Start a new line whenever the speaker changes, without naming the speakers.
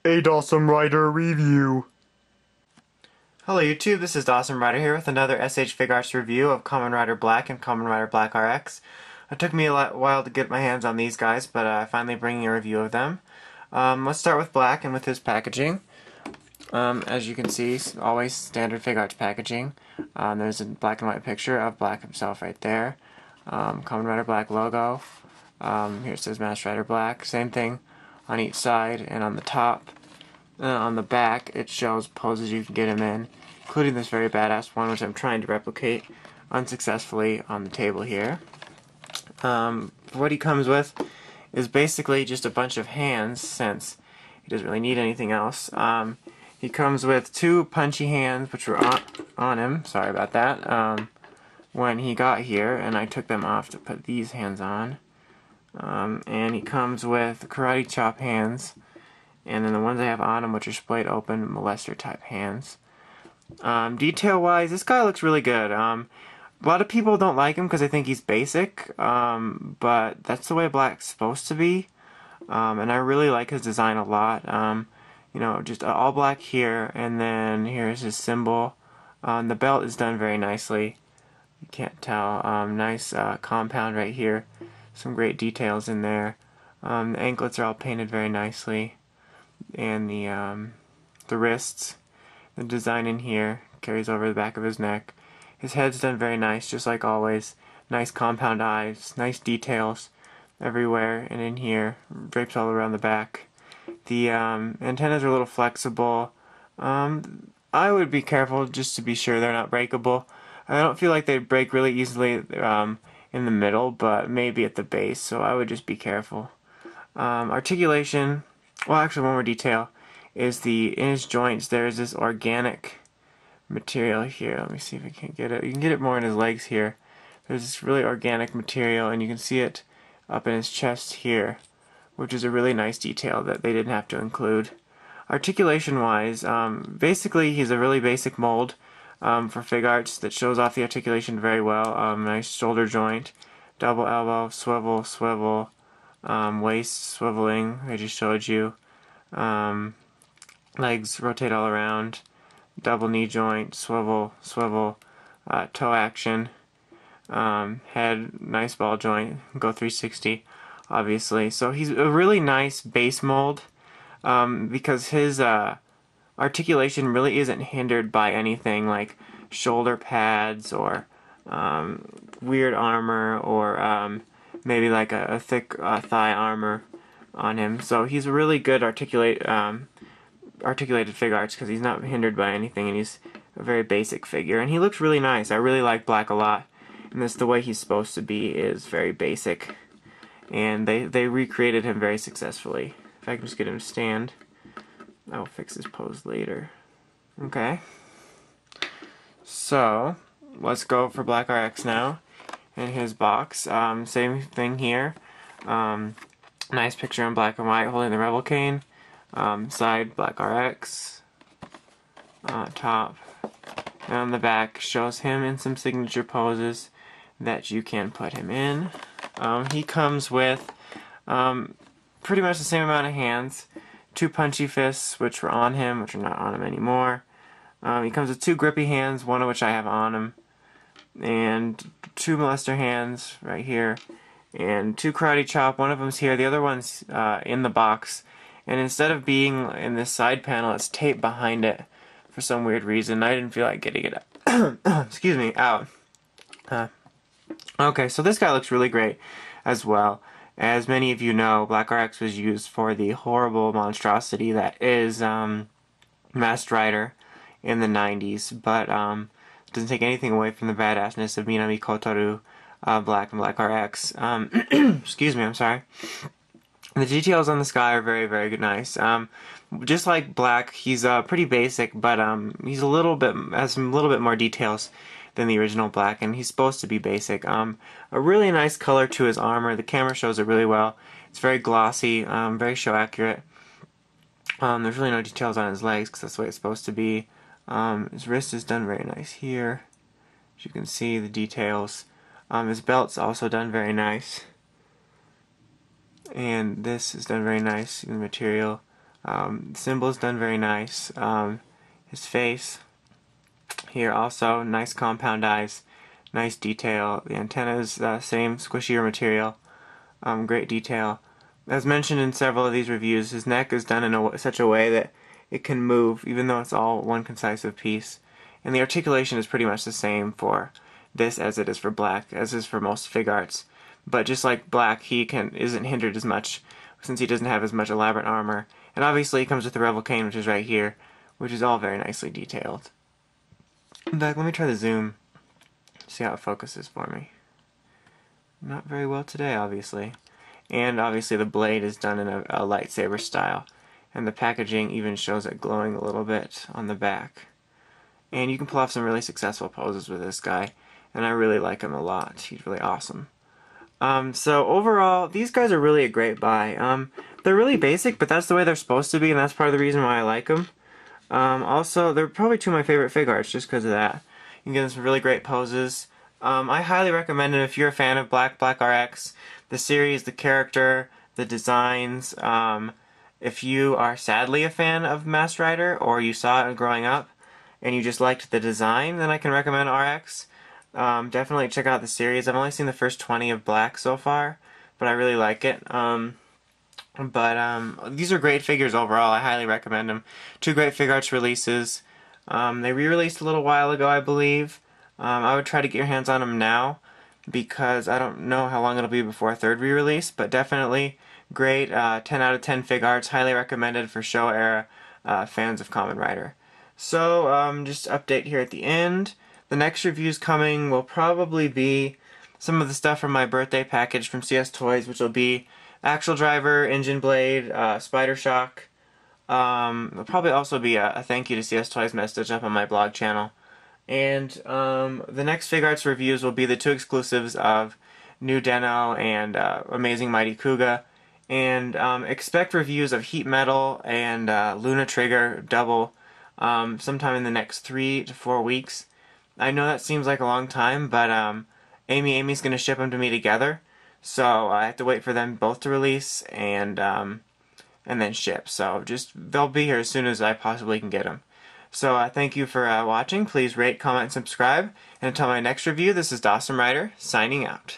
A awesome Rider review.
Hello YouTube, this is awsome Rider here with another SH Figuarts review of Kamen Rider Black and Kamen Rider Black RX. It took me a while to get my hands on these guys, but finally bringing a review of them. Let's start with Black and with his packaging. As you can see, always standard Figuarts packaging. There's a black and white picture of Black himself right there. Kamen Rider Black logo. Here it says Master Rider Black. Same thing on each side and on the top. On the back, it shows poses you can get him in, including this very badass one, which I'm trying to replicate unsuccessfully on the table here. What he comes with is basically just a bunch of hands, since he doesn't really need anything else. He comes with two punchy hands, which were on him. Sorry about that. When he got here, and I took them off to put these hands on. And he comes with karate chop hands. And then the ones I have on him, which are splayed open, molester type hands. Detail wise, this guy looks really good. A lot of people don't like him because they think he's basic, but that's the way Black's supposed to be. And I really like his design a lot. You know, just all black here, and then here's his symbol. The belt is done very nicely. You can't tell. Nice compound right here. Some great details in there. The anklets are all painted very nicely. And the wrists, the design in here carries over the back of his neck. His head's done very nice, just like always. Nice compound eyes, nice details everywhere, and in here, drapes all around the back. The antennas are a little flexible. I would be careful just to be sure they're not breakable. I don't feel like they break really easily in the middle, but maybe at the base, so I would just be careful. Articulation. Well, actually, one more detail is in his joints there's this organic material here. Let me see if I can get it. You can get it more in his legs here. There's this really organic material, and you can see it up in his chest here, which is a really nice detail that they didn't have to include. Articulation-wise, basically he's a really basic mold for Figuarts that shows off the articulation very well. Nice shoulder joint, double elbow, swivel, swivel. Waist swiveling, I just showed you. Legs rotate all around. Double knee joint, swivel, swivel. Toe action. Head, nice ball joint. Go 360, obviously. So he's a really nice base mold because his articulation really isn't hindered by anything like shoulder pads or weird armor or maybe like a thick thigh armor on him. So he's a really good articulated Figuarts because he's not hindered by anything, and he's a very basic figure. And he looks really nice. I really like Black a lot, and that's the way he's supposed to be, is very basic. And they recreated him very successfully. If I can just get him to stand, I'll fix his pose later. Okay. So let's go for Black RX now. In his box, same thing here. Nice picture in black and white holding the Rebel cane. Side Black RX. Top. And on the back shows him in some signature poses that you can put him in. He comes with pretty much the same amount of hands. Two punchy fists, which were on him, which are not on him anymore. He comes with two grippy hands, one of which I have on him. And two molester hands right here, and two karate chop. One of them's here, the other one's in the box, and instead of being in this side panel, it's taped behind it for some weird reason. I didn't feel like getting it excuse me, out. Okay, so this guy looks really great as well. As many of you know, Black RX was used for the horrible monstrosity that is Masked Rider in the 90s, but doesn't take anything away from the badassness of Minami Kotoru, Black and Black RX. Excuse me, I'm sorry. The details on this guy are very, very good, nice. Just like Black, he's pretty basic, but he's has some little bit more details than the original Black, and he's supposed to be basic. A really nice color to his armor. The camera shows it really well. It's very glossy, very show accurate. There's really no details on his legs because that's the way it's supposed to be. His wrist is done very nice here. As you can see, the details. His belt's also done very nice. And this is done very nice in the material. Symbol's done very nice. His face here also, nice compound eyes, nice detail. The antenna's same squishier material, great detail. As mentioned in several of these reviews, his neck is done in such a way that it can move, even though it's all one concisive piece. And the articulation is pretty much the same for this as it is for Black, as is for most Figuarts. But just like Black, he isn't hindered as much since he doesn't have as much elaborate armor. And obviously he comes with the Revel cane, which is right here, which is all very nicely detailed. In fact, let me try the zoom, see how it focuses for me. Not very well today, obviously. And obviously the blade is done in a lightsaber style. And the packaging even shows it glowing a little bit on the back. And you can pull off some really successful poses with this guy, and I really like him a lot. He's really awesome. So overall, these guys are really a great buy. They're really basic, but that's the way they're supposed to be, and that's part of the reason why I like them. Also, they're probably two of my favorite Figuarts just because of that. You can get them some really great poses. I highly recommend it if you're a fan of Black RX, the series, the character, the designs. If you are sadly a fan of Masked Rider, or you saw it growing up, and you just liked the design, then I can recommend RX. Definitely check out the series. I've only seen the first 20 of Black so far, but I really like it. These are great figures overall. I highly recommend them. Two great Figuarts releases. They re-released a little while ago, I believe. I would try to get your hands on them now, because I don't know how long it'll be before a third re-release, but definitely great. 10 out of 10 Figuarts. Highly recommended for Show era fans of Kamen Rider. So, just update here at the end. The next reviews coming will probably be some of the stuff from my birthday package from CS Toys, which will be Axle Driver, Engine Blade, Spider Shock. There'll probably also be a thank you to CS Toys message up on my blog channel. And the next Figuarts reviews will be the two exclusives of New Den-O and Amazing Mighty Kuga. And expect reviews of Heat Metal and Luna Trigger Double sometime in the next 3 to 4 weeks. I know that seems like a long time, but Amy's going to ship them to me together, so I have to wait for them both to release and then ship. So they'll be here as soon as I possibly can get them. So thank you for watching. Please rate, comment, and subscribe. And until my next review, this is awsome Rider signing out.